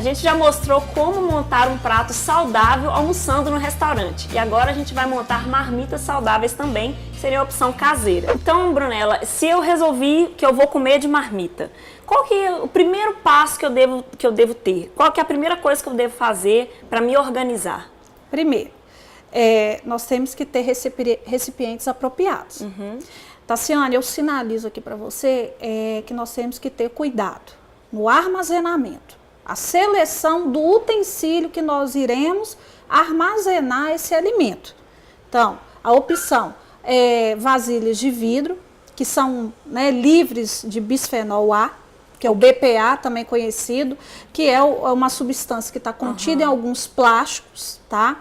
gente já mostrou como montar um prato saudável almoçando no restaurante. E agora a gente vai montar marmitas saudáveis também, que seria a opção caseira. Então, Brunella, se eu resolvi que eu vou comer de marmita, qual que é o primeiro passo que eu devo ter? Qual que é a primeira coisa que eu devo fazer para me organizar? Primeiro, nós temos que ter recipientes apropriados. Tassiane, eu sinalizo aqui para você que nós temos que ter cuidado no armazenamento. A seleção do utensílio que nós iremos armazenar esse alimento. Então, a opção é vasilhas de vidro, que são livres de bisfenol A, que é o BPA, também conhecido, que é uma substância que está contida em alguns plásticos, tá?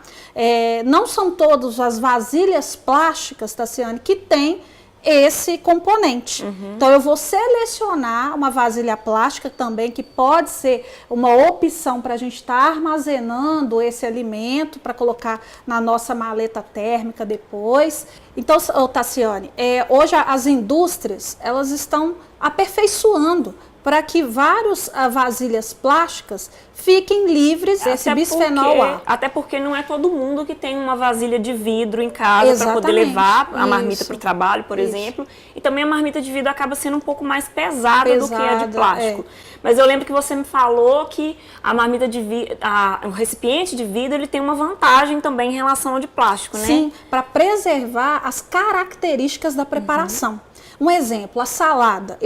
Não são todas as vasilhas plásticas, Tassiane, que tem esse componente. Então, eu vou selecionar uma vasilha plástica também, que pode ser uma opção para a gente estar armazenando esse alimento, para colocar na nossa maleta térmica depois. Então, Tassiane, hoje as indústrias, elas estão aperfeiçoando para que várias vasilhas plásticas fiquem livres desse bisfenol A. Até porque não é todo mundo que tem uma vasilha de vidro em casa para poder levar a marmita para o trabalho, por exemplo. E também a marmita de vidro acaba sendo um pouco mais pesada do que a de plástico. Mas eu lembro que você me falou que a marmita de vidro, o recipiente de vidro, ele tem uma vantagem também em relação ao de plástico, né? Sim, para preservar as características da preparação. Um exemplo, a salada,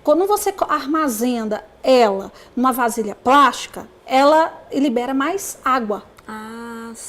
quando você armazena ela numa vasilha plástica, ela libera mais água,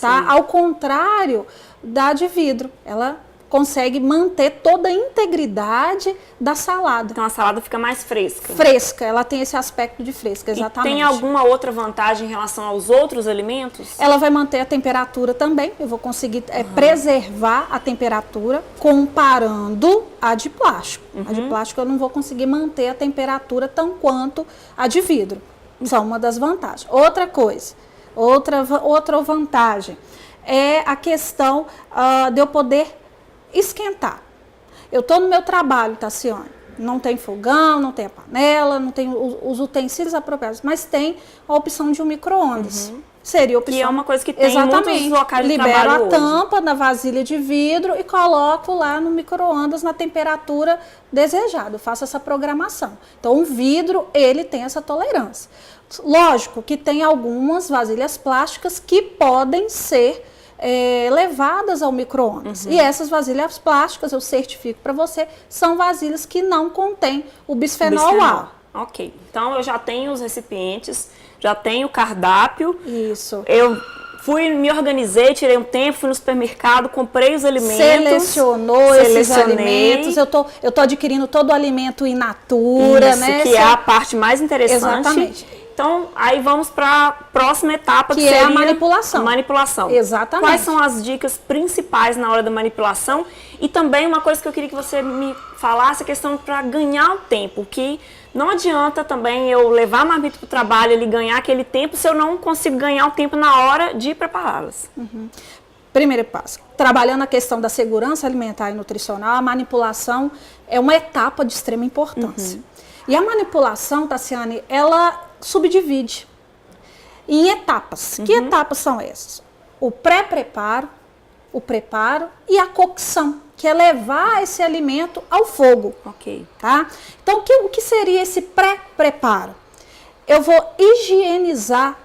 tá? Ao contrário da de vidro, ela consegue manter toda a integridade da salada. Então a salada fica mais fresca. Fresca, ela tem esse aspecto de fresca, exatamente. E tem alguma outra vantagem em relação aos outros alimentos? Ela vai manter a temperatura também, eu vou conseguir preservar a temperatura comparando a de plástico. A de plástico eu não vou conseguir manter a temperatura tão quanto a de vidro. São uma das vantagens. Outra coisa, outra vantagem é a questão de eu poder esquentar. Eu estou no meu trabalho, Tassiane, não tem fogão, não tem a panela, não tem os utensílios apropriados, mas tem a opção de um micro-ondas. Seria a opção. Que é uma coisa que tem em muitos locais de trabalho Libero a hoje. tampa na vasilha de vidro e coloco lá no micro-ondas na temperatura desejada. Eu faço essa programação. Então, o vidro, ele tem essa tolerância. Lógico que tem algumas vasilhas plásticas que podem ser levadas ao micro-ondas. E essas vasilhas plásticas, eu certifico para você, são vasilhas que não contêm o bisfenol A. Ok, então eu já tenho os recipientes, já tenho o cardápio. Isso. Eu me organizei, tirei um tempo, fui no supermercado, comprei os alimentos. Selecionou esses alimentos. Eu tô adquirindo todo o alimento in natura, né? Que é a parte mais interessante. Exatamente. Então, aí vamos para a próxima etapa, que seria é a manipulação. A manipulação. Exatamente. Quais são as dicas principais na hora da manipulação? E também uma coisa que eu queria que você me falasse, a questão para ganhar o tempo, que não adianta também eu levar a marmita para o trabalho e ganhar aquele tempo se eu não consigo ganhar o tempo na hora de prepará-las. Primeiro passo, trabalhando a questão da segurança alimentar e nutricional, a manipulação é uma etapa de extrema importância. E a manipulação, Tassiane, ela subdivide em etapas. Que etapas são essas? O pré-preparo, o preparo e a cocção, que é levar esse alimento ao fogo. Ok. Tá? Então, o que seria esse pré-preparo? Eu vou higienizar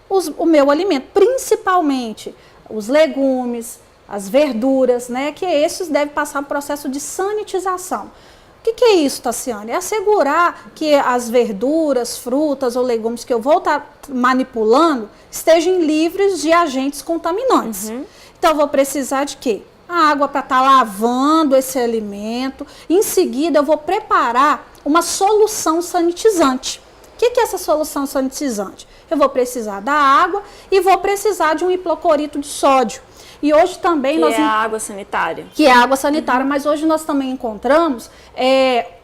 o meu alimento, principalmente os legumes, as verduras, né? Que esses devem passar por processo de sanitização. O que é isso, Tassiane? É assegurar que as verduras, frutas ou legumes que eu vou estar manipulando estejam livres de agentes contaminantes. Então, eu vou precisar de quê? A água para estar lavando esse alimento. Em seguida, eu vou preparar uma solução sanitizante. O que é essa solução sanitizante? Eu vou precisar da água e vou precisar de um hipoclorito de sódio. E hoje também é a água sanitária. Que é a água sanitária, mas hoje nós também encontramos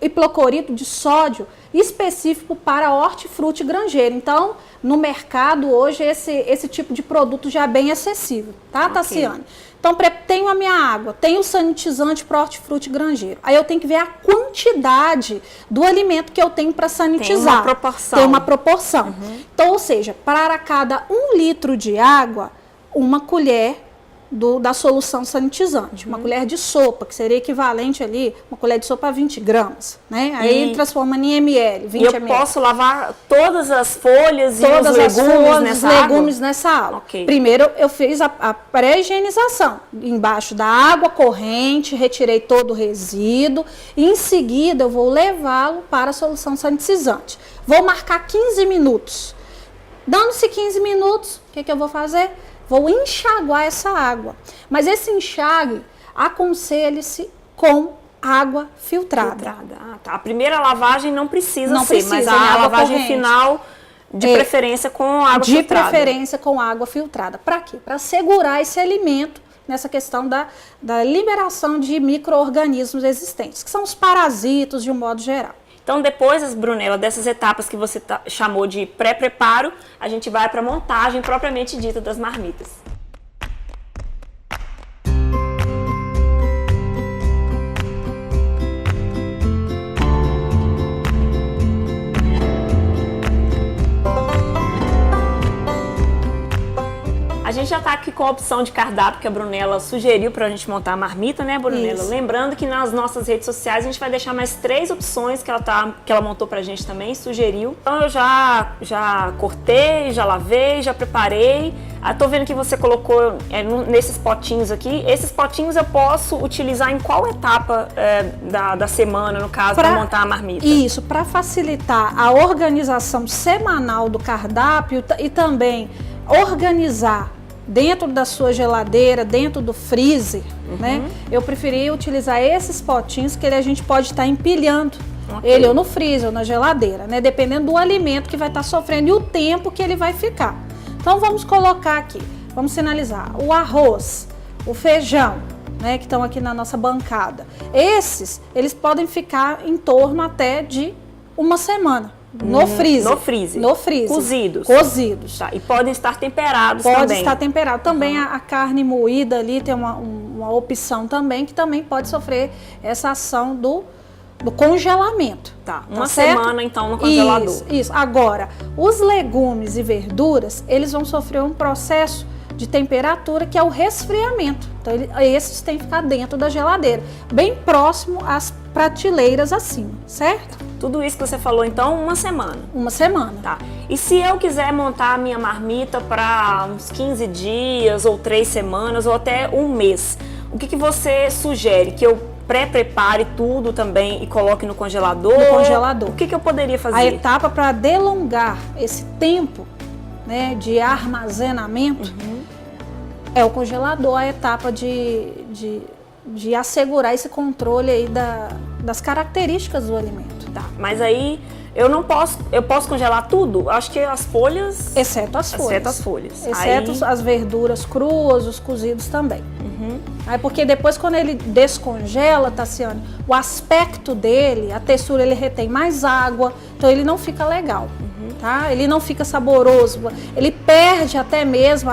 hipoclorito de sódio específico para hortifruti granjeiro. Então, no mercado hoje, esse tipo de produto já é bem acessível, tá, Tassiane? Então, tenho a minha água, tenho o sanitizante para hortifruti granjeiro. Aí eu tenho que ver a quantidade do alimento que eu tenho para sanitizar. Tem uma proporção. Tem uma proporção. Então, ou seja, para cada 1 litro de água, uma colher da solução sanitizante. Uma colher de sopa, que seria equivalente ali, uma colher de sopa a 20 gramas, né? Aí transformando em ml, 20 ml. E eu posso lavar todas as folhas e os legumes nessa água? Okay. Primeiro eu fiz a pré-higienização. Embaixo da água corrente, retirei todo o resíduo e em seguida eu vou levá-lo para a solução sanitizante. Vou marcar 15 minutos. Dando-se 15 minutos, o que eu vou fazer? Vou enxaguar essa água. Mas esse enxague, aconselhe-se com água filtrada. Ah, tá. A primeira lavagem não precisa ser, mas a lavagem corrente. Final, de preferência com água filtrada. De preferência com água filtrada. Para quê? Para segurar esse alimento nessa questão da liberação de micro-organismos existentes, que são os parasitos de um modo geral. Então, depois, Brunella, dessas etapas que você chamou de pré-preparo, a gente vai para a montagem propriamente dita das marmitas. A gente já está aqui com a opção de cardápio que a Brunella sugeriu para a gente montar a marmita, né, Brunella? Isso. Lembrando que nas nossas redes sociais a gente vai deixar mais 3 opções que ela montou para a gente também, sugeriu. Então eu já cortei, já lavei, já preparei. Tô vendo que você colocou nesses potinhos aqui. Esses potinhos eu posso utilizar em qual etapa da semana, no caso, para montar a marmita? Isso, para facilitar a organização semanal do cardápio e também organizar dentro da sua geladeira, dentro do freezer, né? Eu preferi utilizar esses potinhos que a gente pode estar empilhando ele ou no freezer ou na geladeira, né? Dependendo do alimento que vai estar sofrendo e o tempo que ele vai ficar. Então vamos colocar aqui, vamos sinalizar o arroz, o feijão, né? Que estão aqui na nossa bancada. Eles podem ficar em torno até de uma semana. No freezer. No freezer. Cozidos. Tá. E podem estar temperados também. Pode estar temperado. Também a carne moída ali tem uma opção também, que também pode sofrer essa ação do congelamento. Tá. Uma semana, então, no congelador. Isso. Agora, os legumes e verduras, eles vão sofrer um processo de temperatura que é o resfriamento. Então, esses têm que ficar dentro da geladeira, bem próximo às prateleiras acima, certo? Tudo isso que você falou, então, uma semana. Uma semana. Tá. E se eu quiser montar a minha marmita para uns 15 dias, ou 3 semanas, ou até um mês, o que você sugere? Que eu pré-prepare tudo também e coloque no congelador? No congelador. O que eu poderia fazer? A etapa para delongar esse tempo, né, de armazenamento é o congelador, a etapa de assegurar esse controle aí das características do alimento. Tá, mas aí eu posso congelar tudo? Acho que as folhas... Exceto as folhas. Exceto aí... as verduras cruas, os cozidos também. Aí porque depois quando ele descongela, Tassiane, o aspecto dele, a textura, ele retém mais água, então ele não fica legal. Tá? Ele não fica saboroso, ele perde até mesmo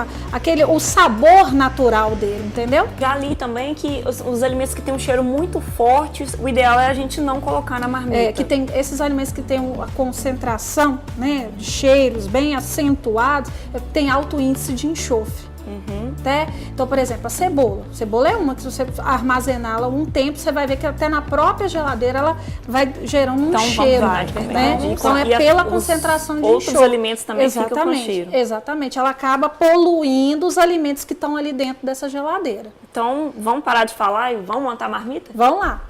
o sabor natural dele, entendeu? Já li também que os alimentos que têm um cheiro muito forte, o ideal é a gente não colocar na marmita. Que tem esses alimentos que têm a concentração, né, de cheiros bem acentuados, tem alto índice de enxofre. Né? Então, por exemplo, a cebola é uma que se você armazená-la um tempo, você vai ver que até na própria geladeira ela vai gerando um cheiro, né? Então é pela concentração de enxofre. Outros alimentos também ficam com cheiro. Exatamente, ela acaba poluindo os alimentos que estão ali dentro dessa geladeira. Então, vamos parar de falar e vamos montar a marmita? Vamos lá.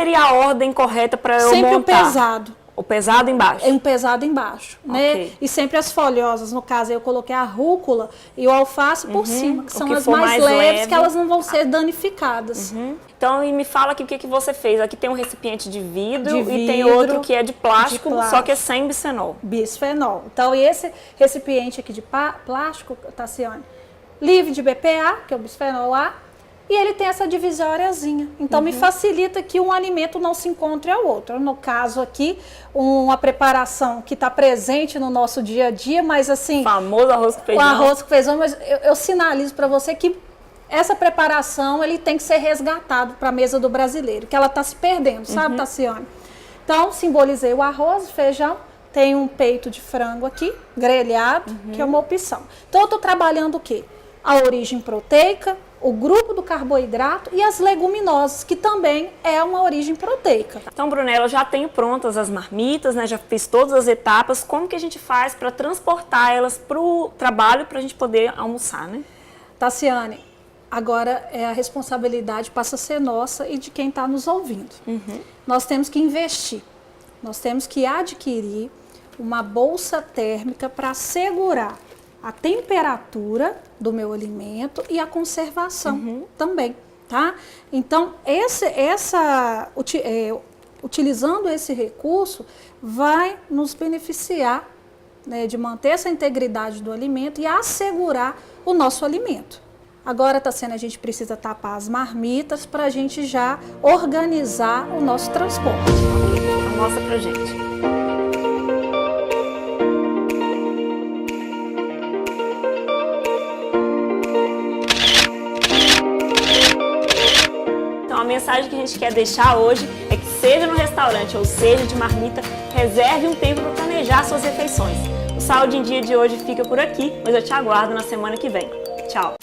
seria a ordem correta para eu Sempre montar? o pesado. O pesado embaixo? É um pesado embaixo, né? Ok. E sempre as folhosas, no caso eu coloquei a rúcula e o alface por cima, que são que as for mais mais leves, leve. que elas não vão ser danificadas. Então, e me fala aqui o que você fez. Aqui tem um recipiente de vidro, De e tem vidro, outro que é de plástico, de plástico. só que é sem bisfenol. Bisfenol. Então, e esse recipiente aqui de plástico, Tassiane, livre de BPA, que é o bisfenol A, e ele tem essa divisóriazinha. Então, me facilita que um alimento não se encontre ao outro. No caso aqui, uma preparação que está presente no nosso dia a dia, mas assim... O famoso arroz com O feijão. arroz com feijão, mas eu sinalizo para você que essa preparação ele tem que ser resgatado para a mesa do brasileiro, que ela está se perdendo, sabe, Tassiane? Então, simbolizei o arroz, o feijão, tem um peito de frango aqui, grelhado, que é uma opção. Então, eu estou trabalhando o quê? A origem proteica, o grupo do carboidrato e as leguminosas, que também é uma origem proteica. Então, Brunella, eu já tenho prontas as marmitas, né? Já fiz todas as etapas. Como que a gente faz para transportar elas para o trabalho para a gente poder almoçar, né? Tassiane, agora a responsabilidade passa a ser nossa e de quem está nos ouvindo. Nós temos que investir, nós temos que adquirir uma bolsa térmica para assegurar a temperatura do meu alimento e a conservação também, tá? Então, utilizando esse recurso, vai nos beneficiar, né, de manter essa integridade do alimento e assegurar o nosso alimento. Agora, a gente precisa tapar as marmitas para a gente já organizar o nosso transporte. Então, mostra pra gente. A mensagem que a gente quer deixar hoje é que, seja no restaurante ou seja de marmita, reserve um tempo para planejar suas refeições. O Saúde em Dia de hoje fica por aqui, mas eu te aguardo na semana que vem. Tchau!